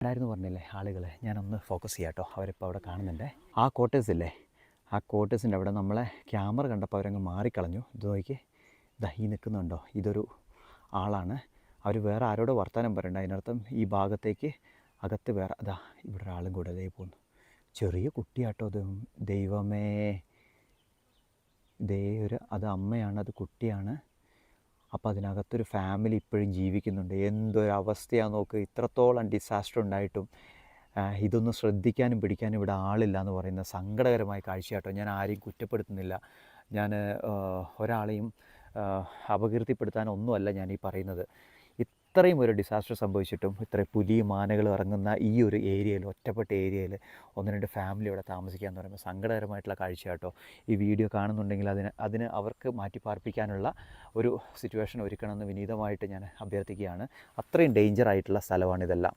ഉണ്ടായിരുന്നു പറഞ്ഞില്ലേ ആളുകൾ, ഞാനൊന്ന് ഫോക്കസ് ചെയ്യാം കേട്ടോ. അവരിപ്പോൾ അവിടെ കാണുന്നുണ്ട്. ആ ക്വാർട്ടേഴ്സ് ഇല്ലേ, ആ ക്വാർട്ടേഴ്സിൻ്റെ അവിടെ നമ്മളെ ക്യാമറ കണ്ടപ്പോൾ അവരങ്ങ് മാറിക്കളഞ്ഞു. ഇത് നോക്കി, ഇതാ ഈ നിൽക്കുന്നുണ്ടോ, ഇതൊരു ആളാണ്. അവർ വേറെ ആരോട് വർത്തമാനം പറയണ്ട. അതിനർത്ഥം ഈ ഭാഗത്തേക്ക് അകത്ത് വേറെ അതാ ഇവിടെ ഒരാളും കൂടെ അതേ പോകുന്നു. ചെറിയ കുട്ടിയാട്ടോ അത്. ദൈവമേ, ദേ അത് അമ്മയാണ്, അത് കുട്ടിയാണ്. അപ്പോൾ അതിനകത്തൊരു ഫാമിലി ഇപ്പോഴും ജീവിക്കുന്നുണ്ട്. എന്തൊരവസ്ഥയാണ് നോക്ക്. ഇത്രത്തോളം ഡിസാസ്റ്റർ ഉണ്ടായിട്ടും ഇതൊന്നും ശ്രദ്ധിക്കാനും പിടിക്കാനും ഇവിടെ ആളില്ല എന്ന് പറയുന്ന സങ്കടകരമായ കാഴ്ചയാട്ടോ. ഞാൻ ആരെയും കുറ്റപ്പെടുത്തുന്നില്ല, ഞാൻ ഒരാളെയും അപകീർത്തിപ്പെടുത്താനൊന്നുമല്ല ഞാൻ ഈ പറയുന്നത്. ഇത്രയും ഒരു ഡിസാസ്റ്റർ സംഭവിച്ചിട്ടും ഇത്രയും പുലിയും ആനകളും ഇറങ്ങുന്ന ഈ ഒരു ഏരിയയിൽ, ഒറ്റപ്പെട്ട ഏരിയയിൽ ഒന്ന് രണ്ട് ഫാമിലി ഇവിടെ താമസിക്കുക എന്ന് പറയുമ്പോൾ സങ്കടകരമായിട്ടുള്ള കാഴ്ച കേട്ടോ. ഈ വീഡിയോ കാണുന്നുണ്ടെങ്കിൽ അതിന് അവർക്ക് മാറ്റിപ്പാർപ്പിക്കാനുള്ള ഒരു സിറ്റുവേഷൻ ഒരുക്കണമെന്ന് വിനീതമായിട്ട് ഞാൻ അഭ്യർത്ഥിക്കുകയാണ്. അത്രയും ഡേഞ്ചറായിട്ടുള്ള സ്ഥലമാണിതെല്ലാം.